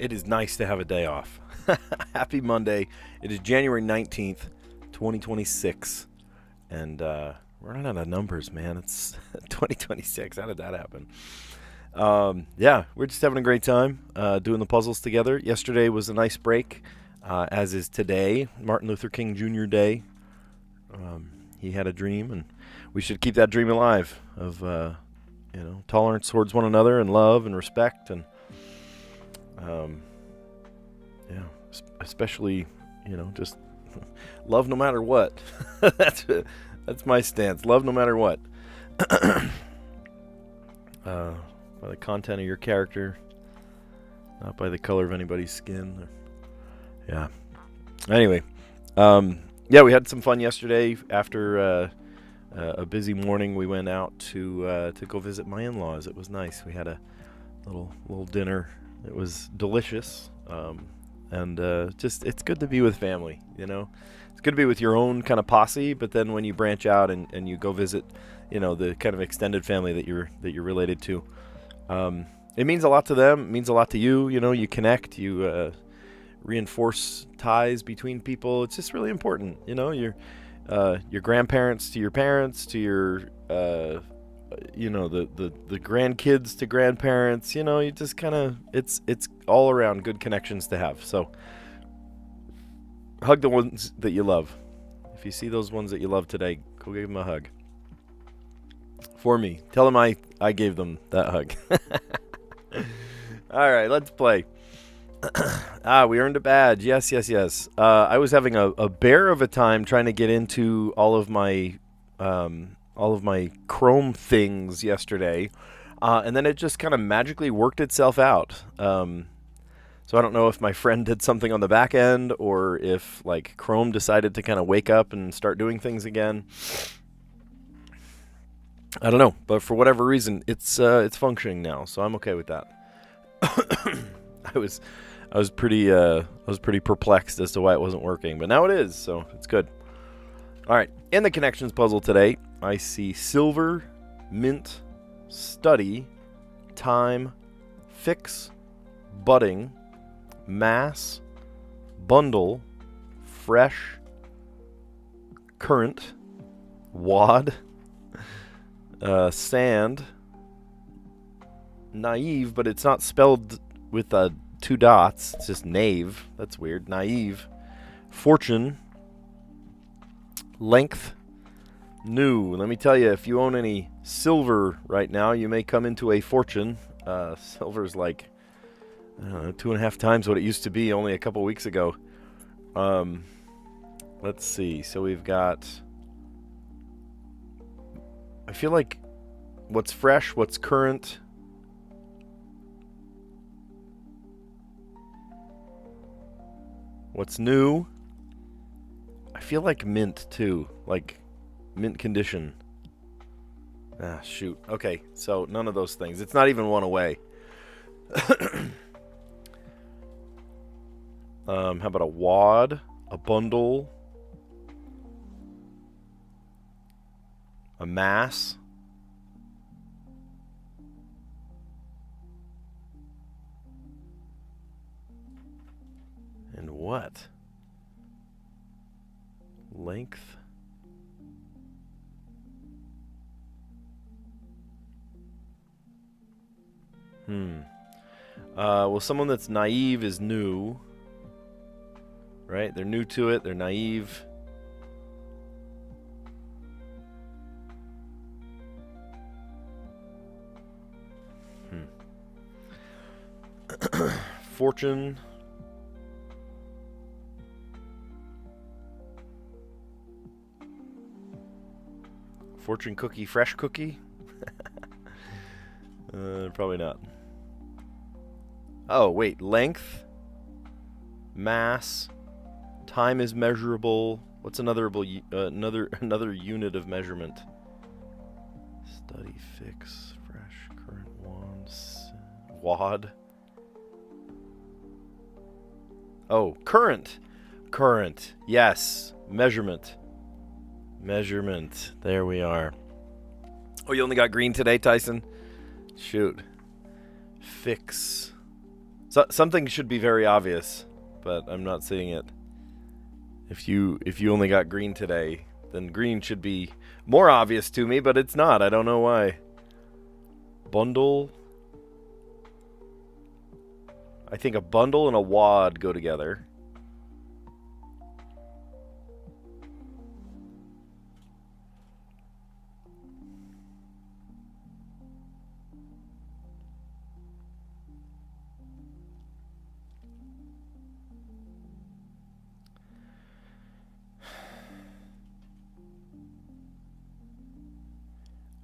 It is nice to have a day off. Happy Monday. It is January 19th, 2026. And we're running out of numbers, man. It's 2026. How did that happen? Yeah, we're just having a great time doing the puzzles together. Yesterday was a nice break, as is today, Martin Luther King Jr. Day. He had a dream, and we should keep that dream alive of, tolerance towards one another and love and respect and especially, just love no matter what. That's my stance. Love no matter what. By the content of your character, not by the color of anybody's skin. Yeah. Anyway, we had some fun yesterday. After a busy morning, we went out to go visit my in-laws. It was nice. We had a little dinner. It was delicious. And it's good to be with family, It's good to be with your own kind of posse, but then when you branch out and you go visit, the kind of extended family that you're related to, it means a lot to them. It means a lot to you. You connect, you reinforce ties between people. It's just really important, your grandparents to your parents, to your the grandkids to grandparents, you just kind of, it's all around good connections to have. So hug the ones that you love. If you see those ones that you love today, go give them a hug for me. Tell them I gave them that hug. All right, let's play. We earned a badge. Yes. I was having a bear of a time trying to get into all of my Chrome things yesterday, and then it just kind of magically worked itself out. So I don't know if my friend did something on the back end, or if Chrome decided to kind of wake up and start doing things again. I don't know, but for whatever reason, it's functioning now, so I'm okay with that. I was pretty perplexed as to why it wasn't working, but now it is, so it's good. All right, in the connections puzzle today, I see silver, mint, study, time, fix, budding, mass, bundle, fresh, current, wad, sand, naive, but it's not spelled with two dots. It's just knave. That's weird. Naive, fortune, length, new. Let me tell you, if you own any silver right now, you may come into a fortune. Silver's 2.5 times what it used to be only a couple weeks ago. Let's see. So we've got, I feel like, what's fresh, what's current, what's new. I feel like mint too, like mint condition. Shoot. Okay, so none of those things. It's not even one away. How about a wad, a bundle, a mass, and what? Length. Well, someone that's naive is new. Right? They're new to it. They're naive. Fortune. Fortune cookie, fresh cookie? Probably not. Oh, wait. Length. Mass. Time is measurable. What's another unit of measurement? Study, fix, fresh, current, wad. Oh, current. Current. Yes. Measurement. There we are. Oh, you only got green today, Tyson? Shoot. Fix. So, something should be very obvious, but I'm not seeing it. If you only got green today, then green should be more obvious to me, but it's not. I don't know why. Bundle. I think a bundle and a wad go together.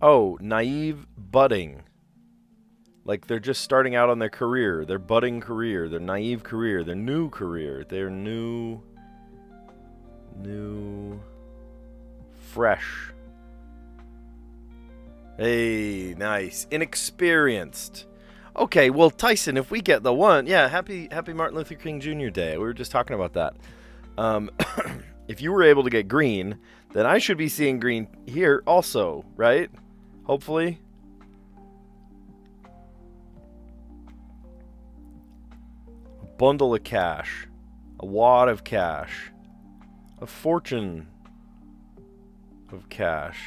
Oh, naive budding. Like they're just starting out on their career, their budding career, their naive career, their new career, their new, fresh. Hey, nice. Inexperienced. Okay, well, Tyson, if we get the one, yeah, happy Martin Luther King Jr. Day. We were just talking about that. If you were able to get green, then I should be seeing green here also, right? Hopefully. A bundle of cash. A wad of cash. A fortune of cash.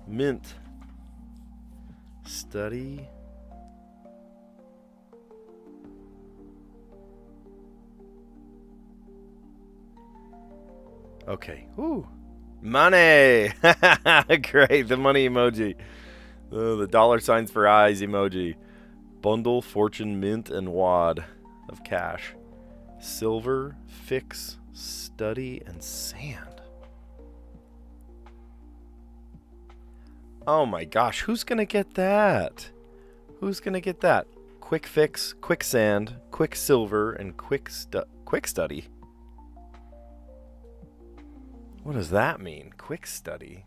Mint. Study. Okay. Woo. Money. Great. The money emoji. The dollar signs for eyes emoji. Bundle, fortune, mint, and wad of cash. Silver, fix, study, and sand. Oh my gosh. Who's going to get that? Who's going to get that? Quick fix, quick sand, quick silver, and quick study. What does that mean? Quick study.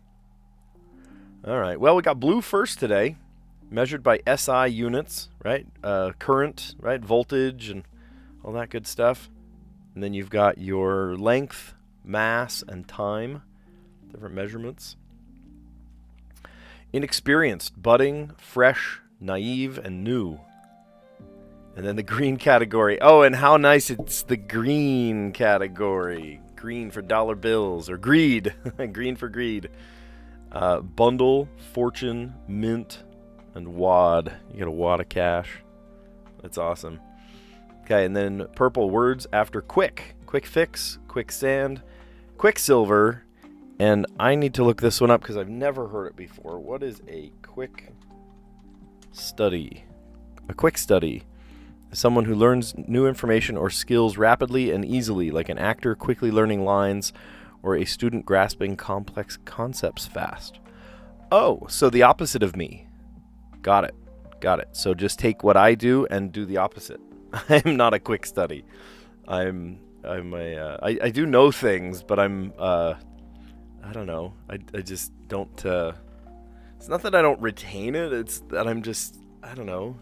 All right. Well, we got blue first today, measured by SI units, right? Current, right? Voltage and all that good stuff. And then you've got your length, mass, and time, different measurements. Inexperienced, budding, fresh, naive, and new. And then the green category. Oh, and how nice it's the green category. Green for dollar bills, or greed. Green for greed. Bundle, fortune, mint, and wad. You get a wad of cash. That's awesome. Okay, and then purple words after quick. Quick fix, quick sand, quicksilver, and I need to look this one up because I've never heard it before. What is a quick study? A quick study. Someone who learns new information or skills rapidly and easily, like an actor quickly learning lines or a student grasping complex concepts fast. Oh, so the opposite of me. Got it. So just take what I do and do the opposite. I'm not a quick study. I do know things, but I don't know. I just don't, it's not that I don't retain it, it's that I'm just, I don't know.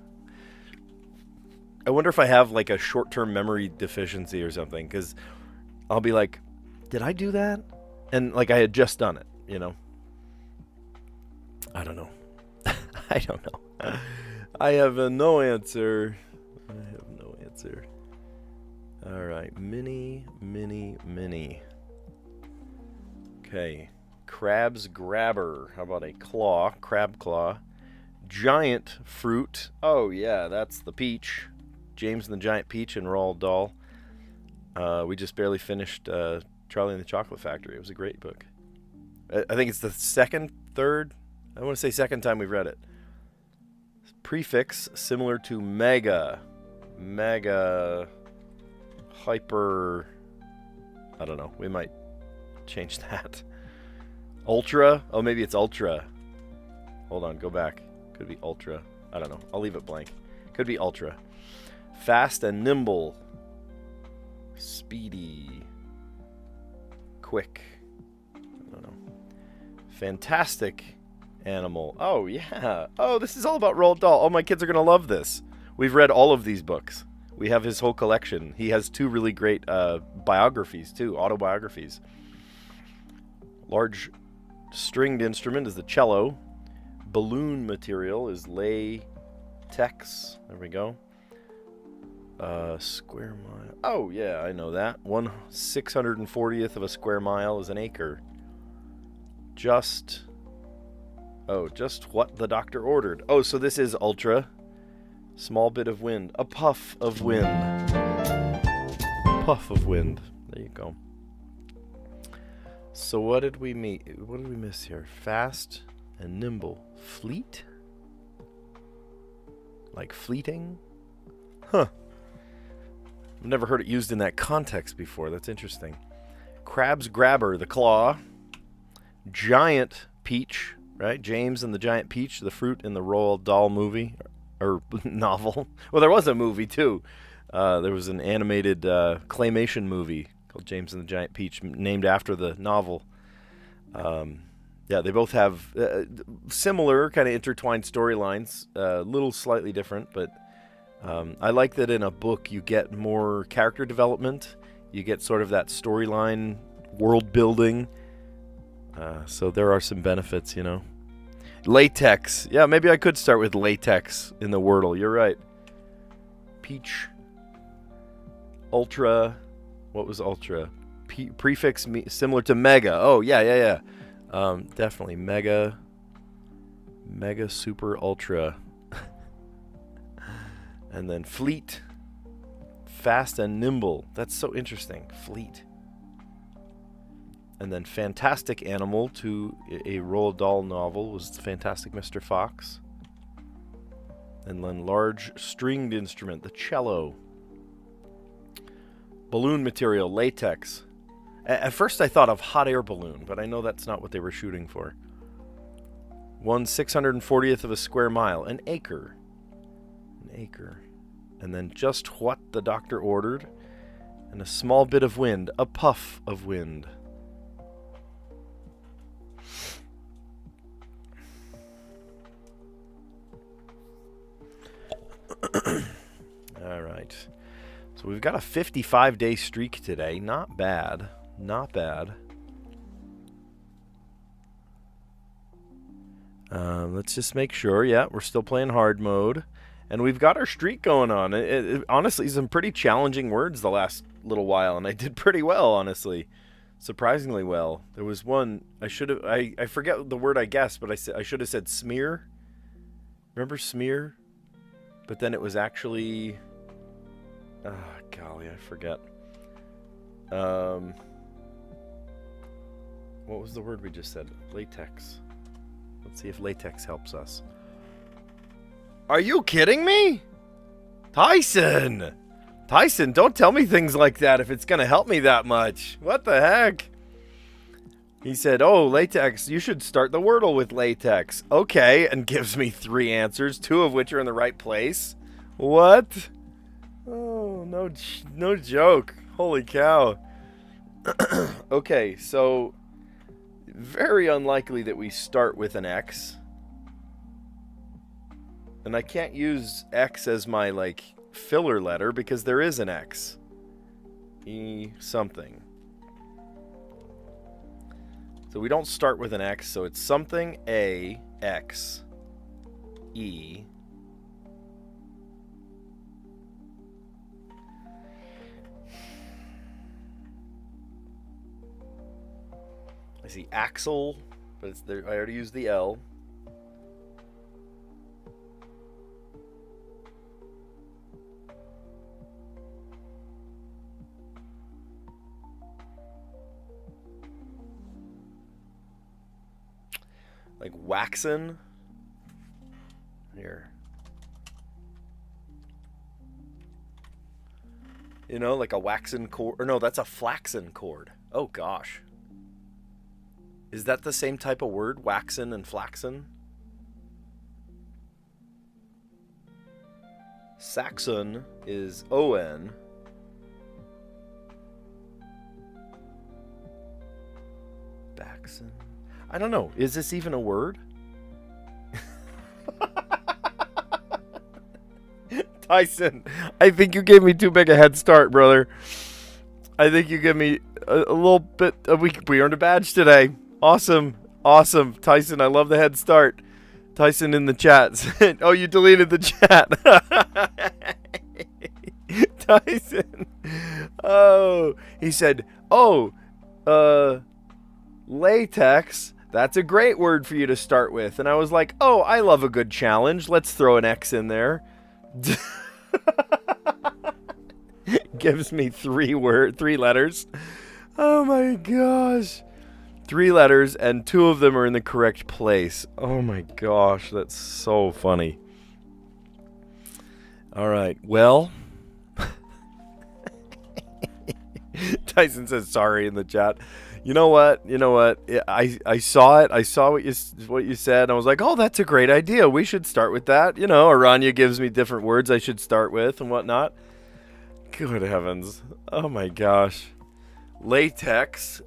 I wonder if I have like a short-term memory deficiency or something, because I'll be like, did I do that? And like I had just done it, you know? I don't know. I don't know. I have no answer. All right. Mini. Okay. Crab's grabber. How about a claw? Crab claw. Giant fruit. Oh, yeah, that's the peach. James and the Giant Peach and Roald Dahl. We just barely finished Charlie and the Chocolate Factory. It was a great book. I think it's the third, I want to say second time we've read it. Prefix similar to mega, hyper, I don't know. We might change that. Ultra? Oh, maybe it's ultra. Hold on, go back. Could be ultra. I don't know. I'll leave it blank. Could be ultra. Fast and nimble. Speedy. Quick. I don't know. Fantastic animal. Oh, yeah. Oh, this is all about Roald Dahl. Oh, my kids are going to love this. We've read all of these books. We have his whole collection. He has 2 really great biographies, too. Autobiographies. Large stringed instrument is the cello. Balloon material is latex. There we go. Square mile. Oh, yeah, I know that. 1/640th of a square mile is an acre. Just what the doctor ordered. Oh, so this is ultra. Small bit of wind. A puff of wind. Puff of wind. There you go. So what did we miss here? Fast and nimble. Fleet? Like fleeting? Huh. I've never heard it used in that context before. That's interesting. Crab's grabber, the claw. Giant peach, right? James and the Giant Peach, the fruit in the Roald Dahl movie or novel. Well, there was a movie too. There was an animated claymation movie called James and the Giant Peach, named after the novel. Yeah, they both have similar kind of intertwined storylines, a little slightly different, but I like that in a book you get more character development. You get sort of that storyline, world building. So there are some benefits, you know. Latex. Yeah, maybe I could start with latex in the Wordle. You're right. Peach. Ultra. What was ultra? Prefix similar to mega. Oh, yeah. Definitely mega. Mega, super, ultra. And then fleet. Fast and nimble. That's so interesting. Fleet. And then fantastic animal to a Roald Dahl novel was Fantastic Mr. Fox. And then large stringed instrument, the cello. Balloon material, latex. At first I thought of hot air balloon, but I know that's not what they were shooting for. 1/640th of a square mile, an acre. An acre. And then just what the doctor ordered. And a small bit of wind, a puff of wind. All right. So we've got a 55-day streak today. Not bad. Not bad. Let's just make sure. Yeah, we're still playing hard mode. And we've got our streak going on. Honestly, some pretty challenging words the last little while. And I did pretty well, honestly. Surprisingly well. There was one. I forget the word I guessed, but I should have said smear. Remember smear? But then it was actually... golly, I forget. What was the word we just said? Latex. Let's see if latex helps us. Are you kidding me? Tyson! Tyson, don't tell me things like that if it's going to help me that much. What the heck? He said, oh, latex, you should start the Wordle with latex. Okay, and gives me 3 answers, 2 of which are in the right place. What? Oh, no joke. Holy cow. Okay, so very unlikely that we start with an X. And I can't use X as my, like, filler letter because there is an X. E something. So we don't start with an X, so it's something A, X, E. I see axle, but it's there. I already used the L. Like waxen. Here. You know, like a waxen cord. Or no, that's a flaxen cord. Oh, gosh. Is that the same type of word? Waxen and flaxen? Saxon is O-N. Baxen. I don't know. Is this even a word? Tyson, I think you gave me too big a head start, brother. I think you gave me a little bit. We earned a badge today. Awesome. Awesome. Tyson, I love the head start. Tyson in the chat. Oh, you deleted the chat. Tyson. Oh, he said, oh, latex. That's a great word for you to start with. And I was like, oh, I love a good challenge. Let's throw an X in there. Gives me three letters. Oh my gosh. 3 letters, and 2 of them are in the correct place. Oh my gosh, that's so funny. All right, well. Tyson says sorry in the chat. You know what? I saw it. I saw what you said. And I was like, oh, that's a great idea. We should start with that. You know, Aranya gives me different words I should start with and whatnot. Good heavens. Oh my gosh. Latex.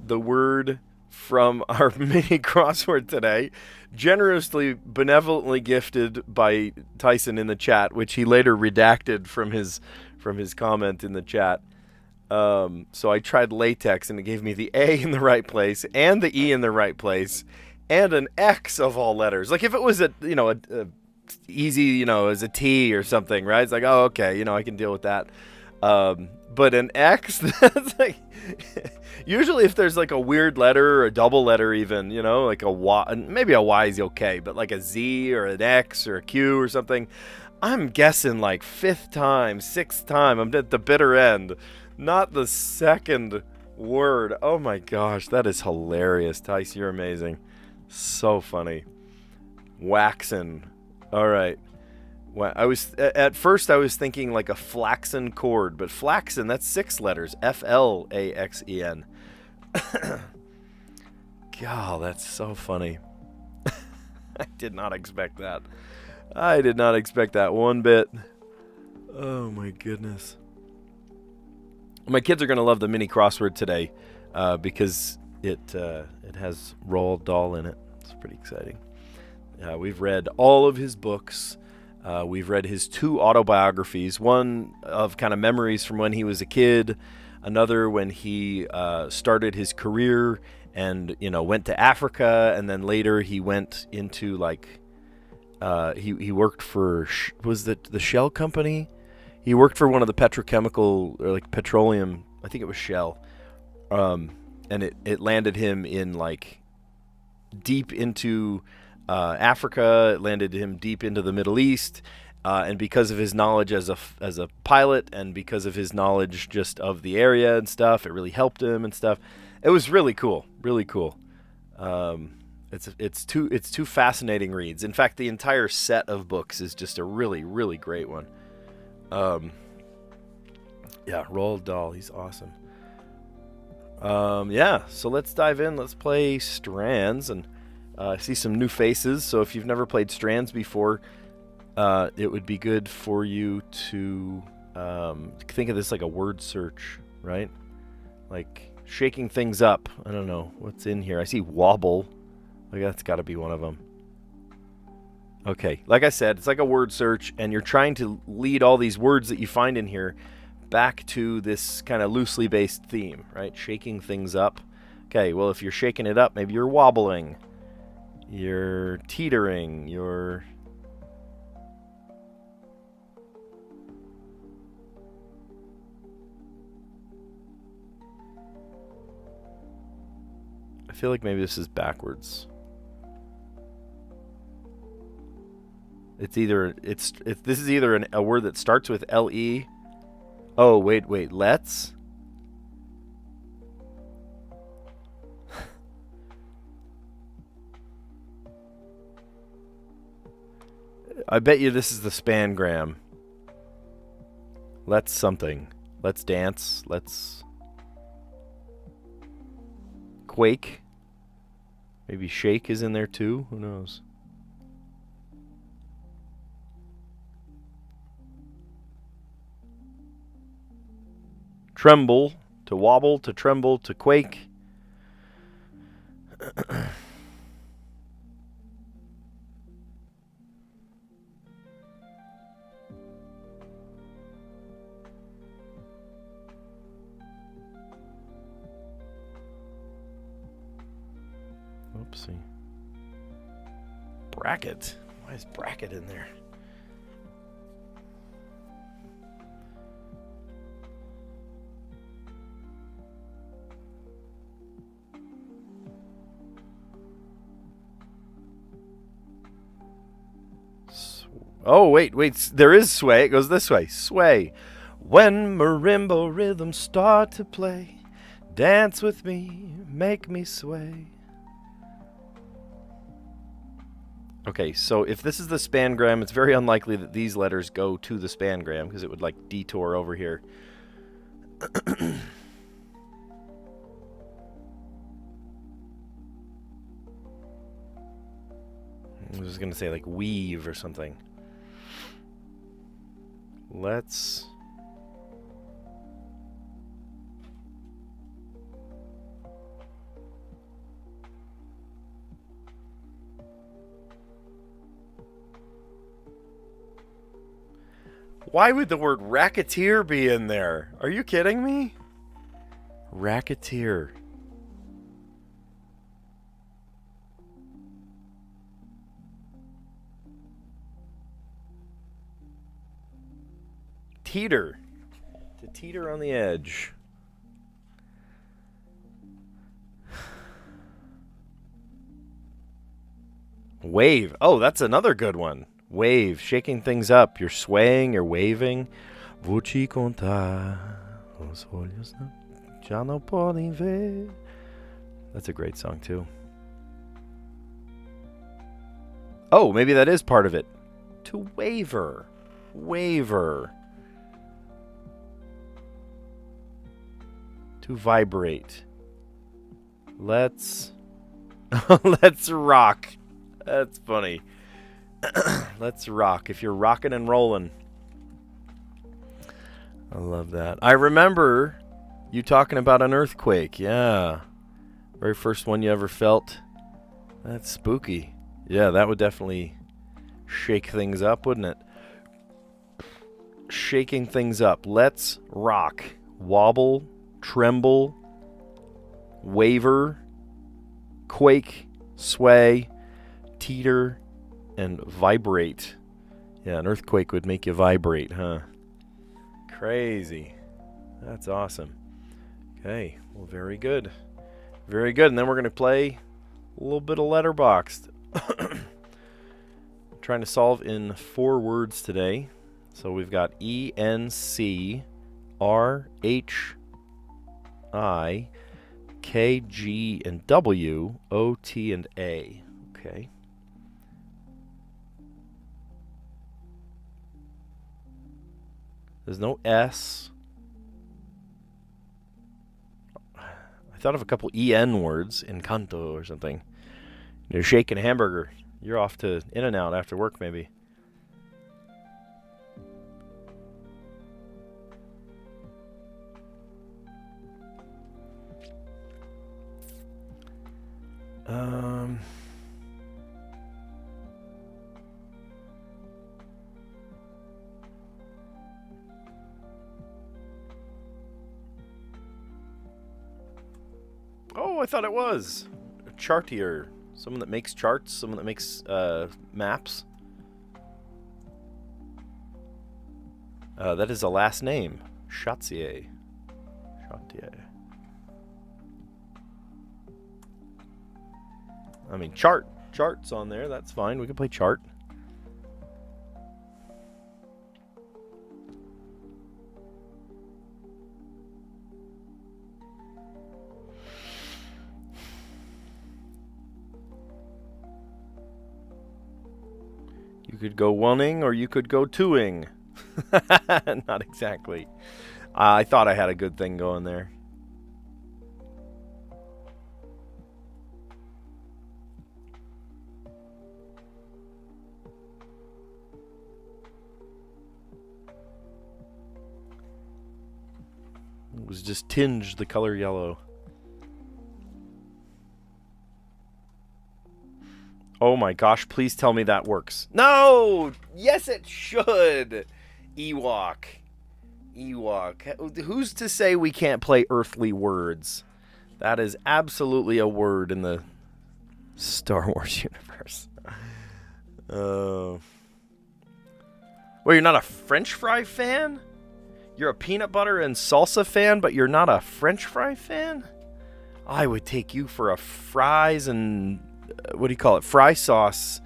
The word from our mini crossword today, generously, benevolently gifted by Tyson in the chat, which he later redacted from his comment in the chat. So I tried latex, and it gave me the A in the right place, and the E in the right place, and an X of all letters. Like if it was a easy, as a T or something, right? It's like, oh, okay, I can deal with that. But an X, that's like, usually if there's like a weird letter or a double letter even, like a Y, maybe a Y is okay, but like a Z or an X or a Q or something, I'm guessing like 5th time, 6th time, I'm at the bitter end, not the second word. Oh my gosh, that is hilarious. Tice, you're amazing. So funny. Waxen. All right. Well, at first I was thinking like a flaxen cord, but flaxen, that's 6 letters. F-L-A-X-E-N. God, that's so funny. I did not expect that. I did not expect that one bit. Oh my goodness. My kids are going to love the mini crossword today because it has Roald Dahl in it. It's pretty exciting. We've read all of his books. We've read his 2 autobiographies, one of kind of memories from when he was a kid, another when he started his career and, went to Africa, and then later he went into he worked for, was it the Shell company? He worked for one of the petrochemical, or like petroleum, I think it was Shell, and it landed him in deep into Africa. It landed him deep into the Middle East, and because of his knowledge as a pilot, and because of his knowledge just of the area and stuff, it really helped him and stuff. It was really cool, really cool. It's two fascinating reads. In fact, the entire set of books is just a really, really great one. Yeah, Roald Dahl, he's awesome. So let's dive in. Let's play Strands, and I see some new faces, so if you've never played Strands before, it would be good for you to think of this like a word search, right? Like shaking things up. I don't know what's in here. I see wobble. Like that's got to be one of them. Okay, like I said, it's like a word search, and you're trying to lead all these words that you find in here back to this kind of loosely based theme, right? Shaking things up. Okay, well, if you're shaking it up, maybe you're wobbling. You're teetering, I feel like maybe this is backwards. This is either a word that starts with L-E. Oh, wait, let's? I bet you this is the spangram. Let's something. Let's dance. Let's quake. Maybe shake is in there too. Who knows? Tremble, to wobble, to tremble, to quake. Oopsie. Bracket. Why is bracket in there? Oh, wait. There is sway. It goes this way. Sway. When marimba rhythms start to play, dance with me, make me sway. Okay, so if this is the spangram, it's very unlikely that these letters go to the spangram because it would like detour over here. I was going to say like weave or something. Let's... Why would the word racketeer be in there? Are you kidding me? Racketeer. Teeter. To teeter on the edge. Wave. Oh, that's another good one. Wave. Shaking things up. You're swaying, you're waving. Vou te contar. Os olhos já não podem ver. That's a great song, too. Oh, maybe that is part of it. To waver. Waver. To vibrate. Let's rock. That's funny. Let's rock. If you're rocking and rolling. I love that. I remember you talking about an earthquake. Yeah. Very first one you ever felt. That's spooky. Yeah, that would definitely shake things up, wouldn't it? Shaking things up. Let's rock. Wobble. Tremble. Waver. Quake. Sway. Teeter. And vibrate. Yeah, an earthquake would make you vibrate, huh? Crazy. That's awesome. Okay, well, very good. Very good. And then we're going to play a little bit of letterboxed. Trying to solve in 4 words today. So we've got E, N, C, R, H, I, K, G, and W, O, T, and A. Okay. There's no S. I thought of a couple EN words, Encanto or something. You're shaking a hamburger. You're off to In-N-Out after work, maybe. Oh, I thought it was a chartier. Someone that makes charts, someone that makes maps. That is a last name. Chartier. Chartier. I mean, charts on there. That's fine. We can play chart. You could go oneing or you could go twoing. Not exactly. I thought I had a good thing going there. It was just tinged the color yellow. Oh my gosh, please tell me that works. No! Yes, it should! Ewok. Who's to say we can't play earthly words? That is absolutely a word in the Star Wars universe. Well, you're not a French fry fan? You're a peanut butter and salsa fan, but you're not a French fry fan? I would take you for a fries and... what do you call it? Fry sauce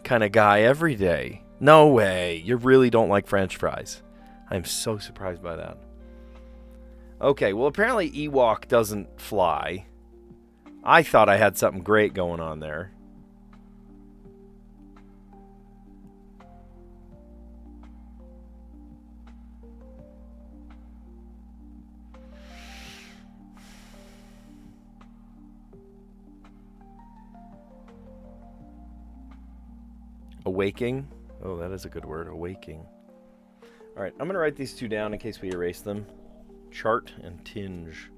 kind of guy every day. No way. You really don't like French fries. I'm so surprised by that. Okay, well, apparently Ewok doesn't fly. I thought I had something great going on there. Awaking. Oh, that is a good word. Awaking. All right, I'm going to write these two down in case we erase them. Chart and tinge.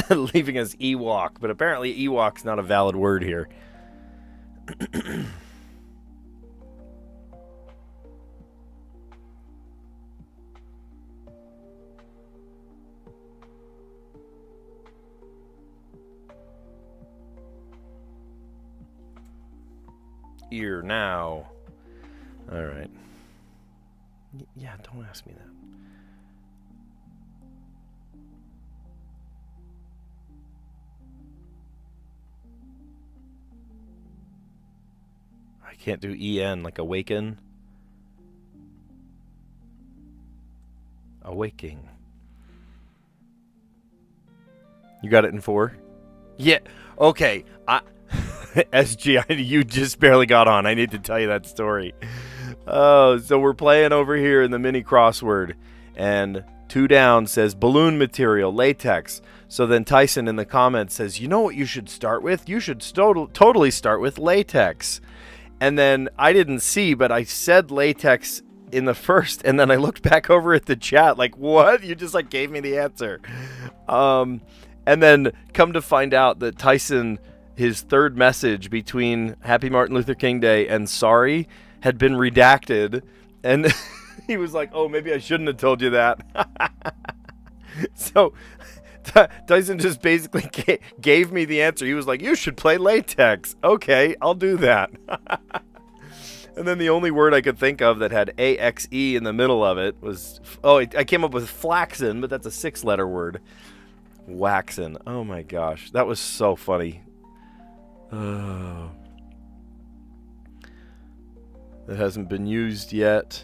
Leaving us Ewok, but apparently Ewok's not a valid word here. Ear now. All right. Yeah, don't ask me that. I can't do EN, like awaken. Awaking. You got it in 4? Yeah. Okay. SG, you just barely got on. I need to tell you that story. Oh, so we're playing over here in the mini crossword, and 2 down says balloon material, latex. So then Tyson in the comments says, you know what you should start with? You should totally start with latex. And then I didn't see, but I said latex in the first, and then I looked back over at the chat like, what? You just like gave me the answer. And then come to find out that Tyson, his third message between Happy Martin Luther King Day and sorry had been redacted, and he was like, oh, maybe I shouldn't have told you that. So Tyson just basically gave me the answer. He was like, you should play latex. Okay, I'll do that. And then the only word I could think of that had A-X-E in the middle of it was, I came up with flaxen, but that's a 6-letter word. Waxen. Oh my gosh, that was so funny. Oh. That hasn't been used yet.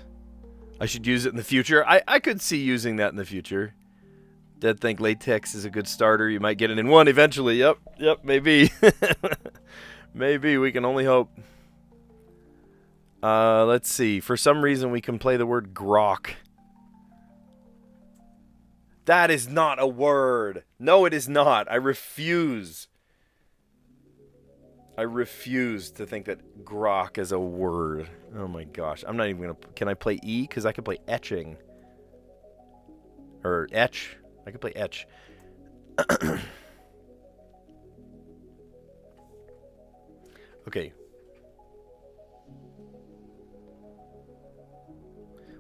I should use it in the future. I could see using that in the future. Dead think latex is a good starter. You might get it in 1 eventually. Yep, maybe. Maybe, we can only hope. Let's see. For some reason, we can play the word grok. That is not a word. No, it is not. I refuse. I refuse to think that grok is a word. Oh my gosh. I'm not even going to... Can I play E? Because I can play etching. Or etch. I can play etch. Okay.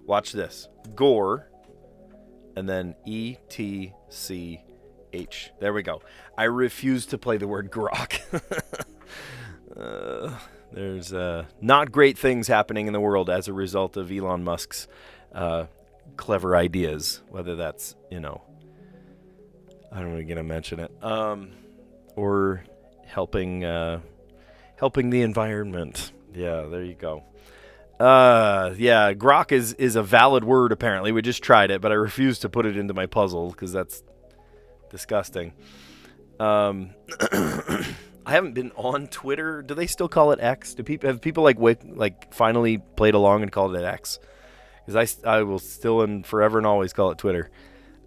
Watch this. Gore. And then E-T-C-H. There we go. I refuse to play the word grok. There's not great things happening in the world as a result of Elon Musk's clever ideas. Whether that's, I don't even gonna mention it. Or helping the environment. Yeah, there you go. Yeah, grok is a valid word apparently. We just tried it, but I refuse to put it into my puzzle because that's disgusting. I haven't been on Twitter. Do they still call it X? Have people like finally played along and called it X? Because I will still and forever and always call it Twitter.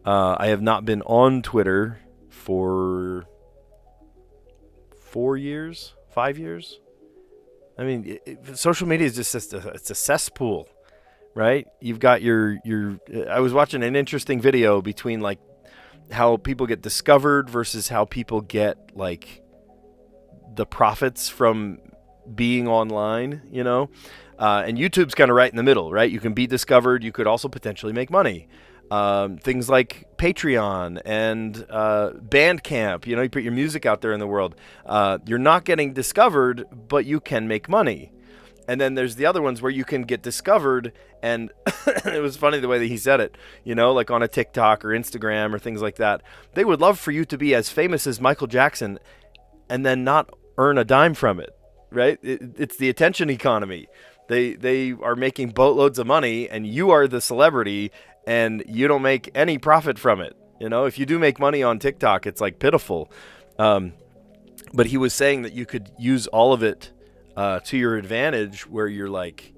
I have not been on Twitter for 4 years, 5 years. I mean, social media is just it's a cesspool, right? You've got your. I was watching an interesting video between like how people get discovered versus how people get like the profits from being online, and YouTube's kind of right in the middle, right? You can be discovered. You could also potentially make money. Things like Patreon and Bandcamp, you put your music out there in the world. You're not getting discovered, but you can make money. And then there's the other ones where you can get discovered, and it was funny the way that he said it, like on a TikTok or Instagram or things like that. They would love for you to be as famous as Michael Jackson and then not earn a dime from it, right? It's the attention economy. They are making boatloads of money, and you are the celebrity, and you don't make any profit from it. If you do make money on TikTok, it's like pitiful. But he was saying that you could use all of it to your advantage, where you're like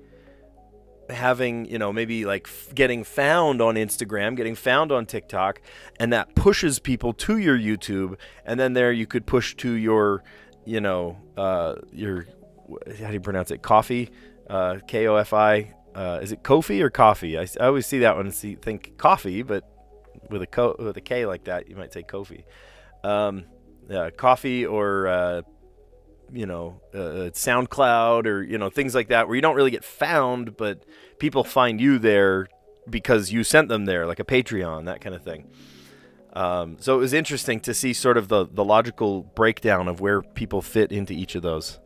having, maybe like getting found on Instagram, getting found on TikTok, and that pushes people to your YouTube, and then there you could push to your, your, how do you pronounce it? Coffee, Kofi. Is it Kofi or coffee? I always see that one and think coffee, but with a K like that, you might say Kofi. Coffee or SoundCloud or things like that, where you don't really get found, but people find you there because you sent them there, like a Patreon, that kind of thing. So it was interesting to see sort of the logical breakdown of where people fit into each of those.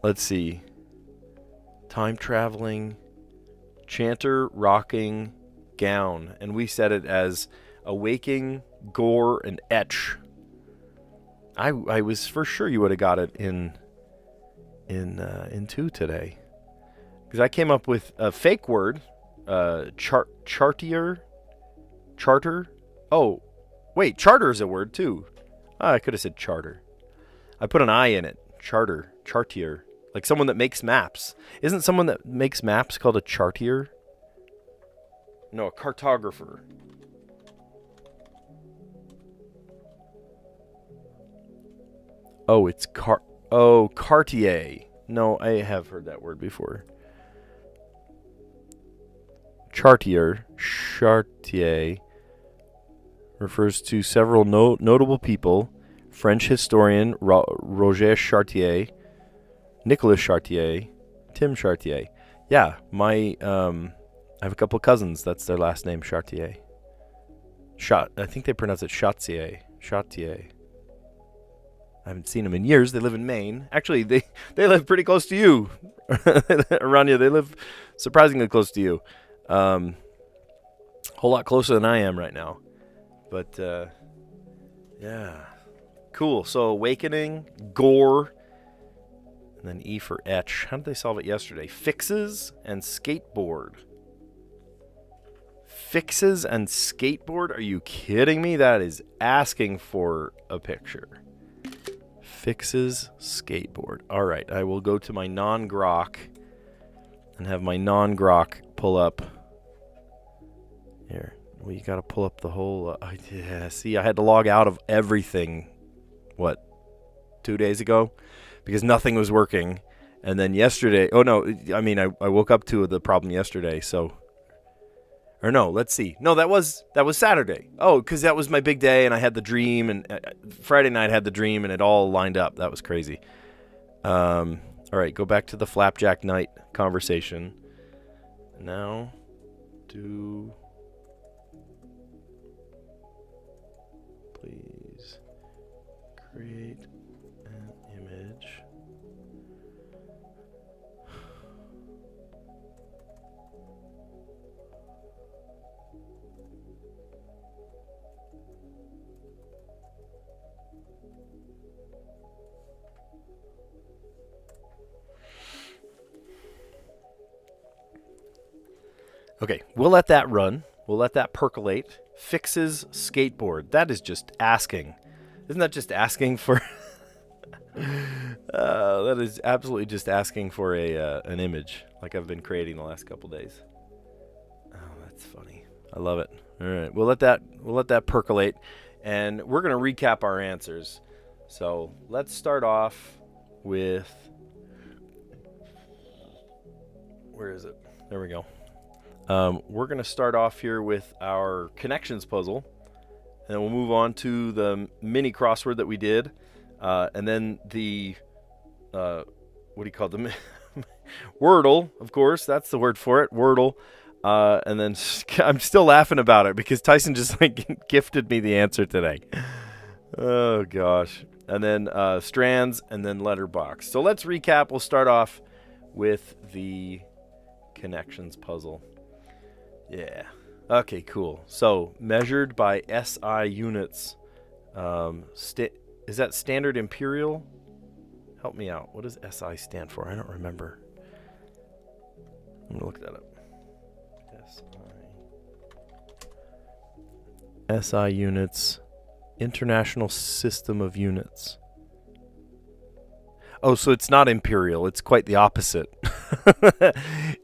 Let's see. Time traveling, chanter, rocking, gown, and we said it as awaking, gore, and etch. I was for sure you would have got it in 2 today, because I came up with a fake word, charter. Oh, wait, charter is a word too. I could have said charter. I put an I in it. Chartier, like someone that makes maps. Isn't someone that makes maps called a chartier? No, a cartographer. Oh, it's Cartier. No, I have heard that word before. Chartier refers to several notable people. French historian Roger Chartier, Nicolas Chartier, Tim Chartier. Yeah, I have a couple of cousins. That's their last name, Chartier. I think they pronounce it Chartier. I haven't seen them in years. They live in Maine. Actually, they live pretty close to you. Aranya, they live surprisingly close to you. Whole lot closer than I am right now. But, yeah. Cool. So, awakening, gore, and then E for etch. How did they solve it yesterday? Fixes and skateboard. Fixes and skateboard? Are you kidding me? That is asking for a picture. Fixes skateboard. All right, I will go to my non-grok and have my non-grok pull up. Here, well, you got to pull up the whole. Yeah, see, I had to log out of everything. 2 days ago, because nothing was working, and then yesterday. Oh no, I mean I woke up to the problem yesterday. So, or no, let's see. No, that was Saturday. Oh, because that was my big day, and I had the dream, and Friday night I had the dream, and it all lined up. That was crazy. All right, go back to the Flapjack Night conversation. Now, please create an image. Okay, we'll let that run. We'll let that percolate. Fixes skateboard. That is just asking. Isn't that just asking for... that is absolutely just asking for an image, like I've been creating the last couple days. Oh, that's funny. I love it. All right, we'll let that percolate, and we're going to recap our answers. So let's start off with... Where is it? There we go. We're going to start off here with our connections puzzle, and then we'll move on to the mini crossword that we did, and then the, what do you call them? Wordle, of course, that's the word for it, Wordle, and then I'm still laughing about it because Tyson just gifted me the answer today. Oh, gosh. and then Strands, and then letterbox. So let's recap. We'll start off with the connections puzzle. Yeah. Okay, cool. So measured by SI units. Is that standard imperial? Help me out. What does SI stand for? I don't remember. I'm going to look that up. SI units. International System of Units. Oh, so it's not imperial. It's quite the opposite.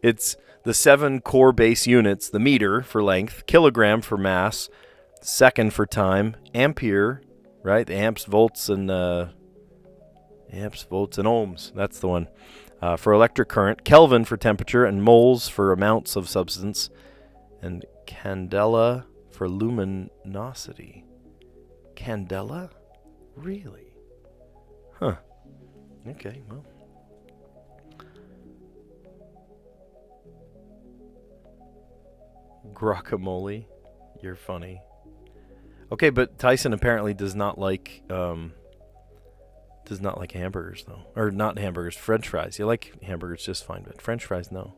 It's the 7 core base units, the meter for length, kilogram for mass, second for time, ampere, right? The amps, volts, and ohms. That's the one. For electric current, Kelvin for temperature, and moles for amounts of substance, and candela for luminosity. Candela? Really? Huh. Okay, well. Guacamole. You're funny. Okay, but Tyson apparently does not like hamburgers though. Or not hamburgers, French fries. You like hamburgers just fine, but French fries no.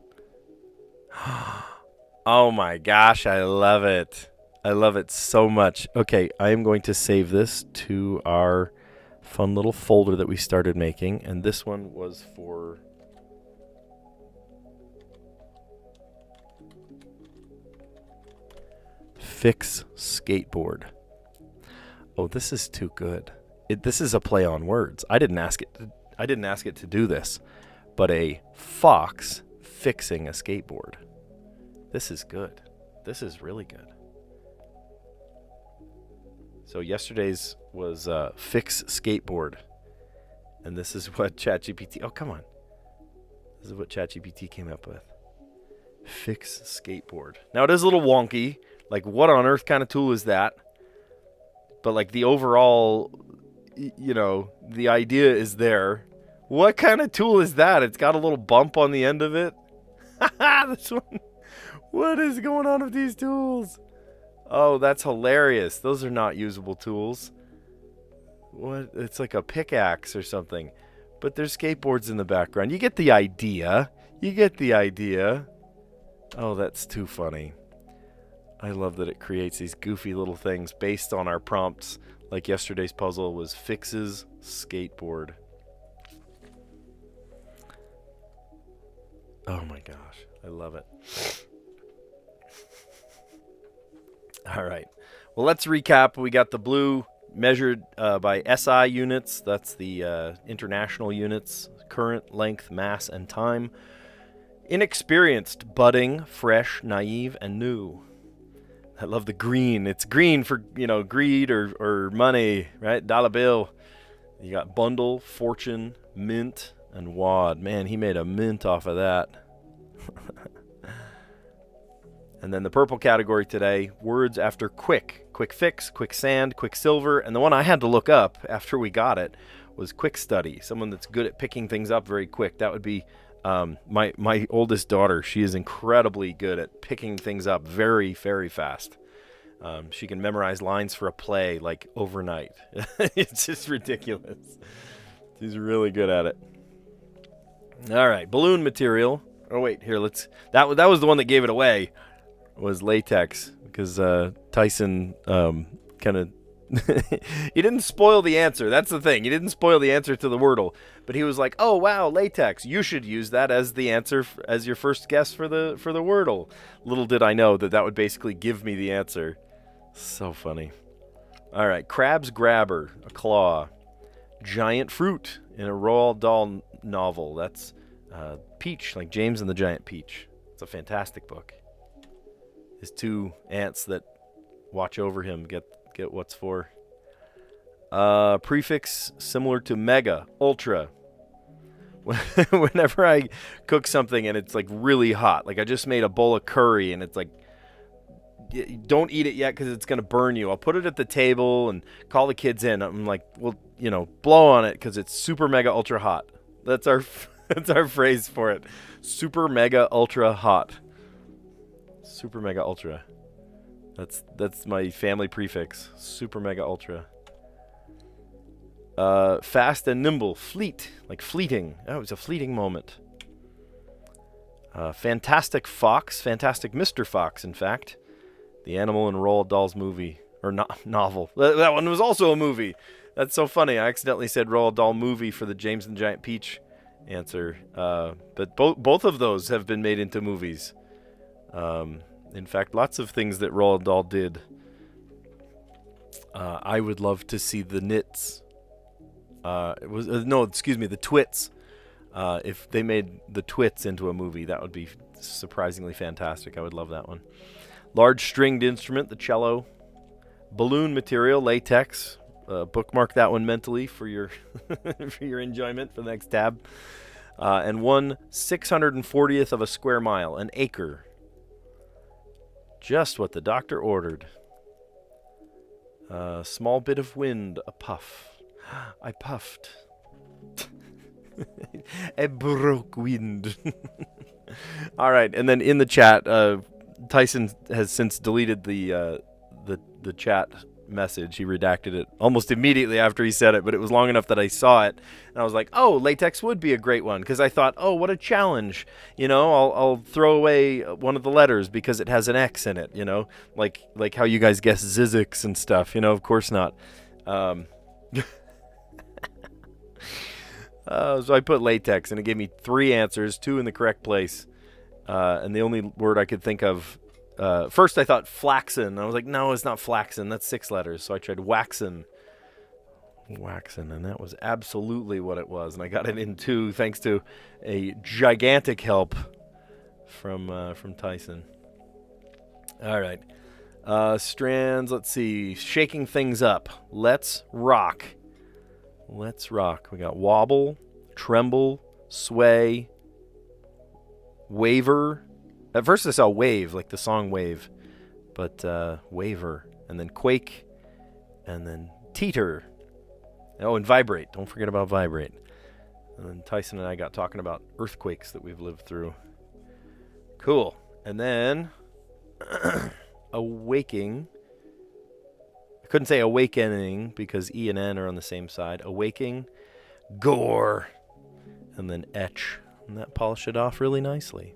Oh my gosh, I love it. I love it so much. Okay, I am going to save this to our fun little folder that we started making, and this one was for fix skateboard. Oh, this is too good. This is a play on words. I didn't ask it to do this, but a fox fixing a skateboard. This is good. This is really good. So yesterday's was fix skateboard, and this is what ChatGPT. Oh, come on. This is what ChatGPT came up with. Fix skateboard. Now it is a little wonky. Like, what on earth kind of tool is that? But like the overall, the idea is there. What kind of tool is that? It's got a little bump on the end of it. This one. What is going on with these tools? Oh, that's hilarious. Those are not usable tools. What? It's like a pickaxe or something. But there's skateboards in the background. You get the idea. Oh, that's too funny. I love that it creates these goofy little things based on our prompts. Like yesterday's puzzle was fixes skateboard. Oh my gosh. I love it. All right. Well, let's recap. We got the blue measured by SI units. That's the international units. Current, length, mass, and time. Inexperienced, budding, fresh, naive, and new. I love the green. It's green for, greed or money, right? Dollar bill. You got bundle, fortune, mint, and wad. Man, he made a mint off of that. And then the purple category today, words after quick. Quick fix, quick sand, quick silver. And the one I had to look up after we got it was quick study. Someone that's good at picking things up very quick. That would be my oldest daughter. She is incredibly good at picking things up very, very fast. She can memorize lines for a play like overnight. It's just ridiculous. She's really good at it. All right, balloon material. Oh wait, here that was the one that gave it away. Was latex, because Tyson kind of he didn't spoil the answer. That's the thing. He didn't spoil the answer to the Wordle, but he was like, "Oh wow, latex. You should use that as the answer as your first guess for the Wordle." Little did I know that would basically give me the answer. So funny. All right, crab's grabber, a claw, giant fruit in a Roald Dahl novel. That's Peach, like James and the Giant Peach. It's a fantastic book. His 2 ants that watch over him get what's for. Prefix similar to mega, ultra. Whenever I cook something and it's like really hot, like I just made a bowl of curry and it's like, don't eat it yet because it's going to burn you. I'll put it at the table and call the kids in. I'm like, well, blow on it because it's super mega ultra hot. That's our phrase for it. Super mega ultra hot. Super mega ultra. That's my family prefix. Super mega ultra. Fast and nimble. Fleet. Like fleeting. Oh, it was a fleeting moment. Fantastic Fox. Fantastic Mr. Fox, in fact. The Animal and Roald Dahl's movie. Or novel. That one was also a movie. That's so funny. I accidentally said Roald Dahl movie for the James and the Giant Peach answer. But both of those have been made into movies. In fact, lots of things that Roald Dahl did. I would love to see the Knits. The Twits. If they made the Twits into a movie, that would be surprisingly fantastic. I would love that one. Large stringed instrument, the cello. Balloon material, latex. Bookmark that one mentally for your for your enjoyment for the next tab. And 1/640th of a square mile, an acre. Just what the doctor ordered. Small bit of wind, a puff. I puffed. A broke wind. All right, and then in the chat, Tyson has since deleted the chat message. He redacted it almost immediately after he said it, but it was long enough that I saw it, and I was like, "Oh, latex would be a great one," because I thought, "Oh, what a challenge!" You know, I'll throw away one of the letters because it has an X in it. You know, like how you guys guess Zizix and stuff. You know, of course not. So I put latex, and it gave me 3 answers, 2 in the correct place, and the only word I could think of. First I thought flaxen. I was like, no, it's not flaxen. That's 6 letters. So I tried waxen. Waxen, and that was absolutely what it was. And I got it in 2 thanks to a gigantic help from Tyson. All right. Strands, let's see. Shaking things up. Let's rock. Let's rock. We got wobble, tremble, sway, waver. At first I saw wave, like the song Wave, but waver, and then quake, and then teeter. Oh, and vibrate. Don't forget about vibrate. And then Tyson and I got talking about earthquakes that we've lived through. Cool. And then awaking. I couldn't say awakening because E and N are on the same side. Awaking, gore, and then etch. And that polished it off really nicely.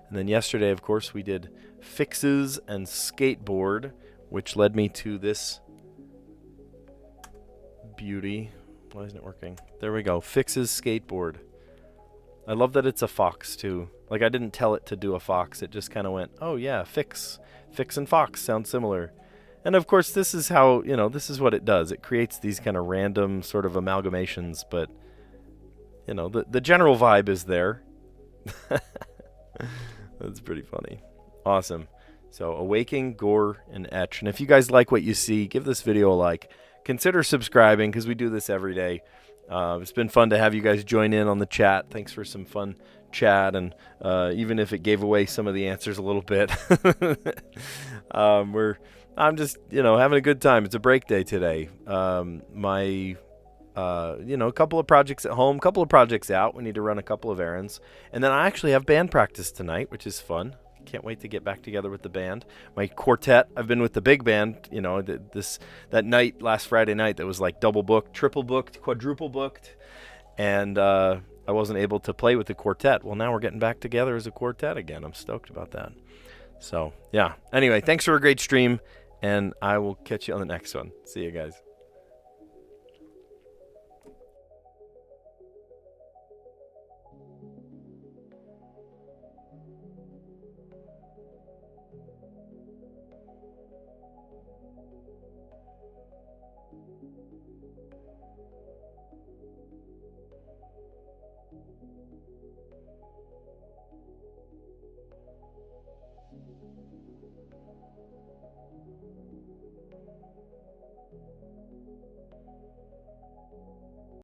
And then yesterday, of course, we did fixes and skateboard, which led me to this beauty. Why isn't it working? There we go. Fixes skateboard. I love that it's a fox, too. Like, I didn't tell it to do a fox. It just kind of went, oh, yeah, fix. Fix and fox sound similar. And, of course, this is how, this is what it does. It creates these kind of random sort of amalgamations, but, the general vibe is there. That's pretty funny. Awesome. So awaking, gore, and etch. And if you guys like what you see, give this video a like. Consider subscribing because we do this every day. It's been fun to have you guys join in on the chat. Thanks for some fun chat. And even if it gave away some of the answers a little bit, I'm just, having a good time. It's a break day today. A couple of projects at home, couple of projects out. We need to run a couple of errands. And then I actually have band practice tonight, which is fun. Can't wait to get back together with the band. My quartet, I've been with the big band, that night, last Friday night, that was like double booked, triple booked, quadruple booked. And I wasn't able to play with the quartet. Well, now we're getting back together as a quartet again. I'm stoked about that. So, yeah. Anyway, thanks for a great stream, and I will catch you on the next one. See you guys.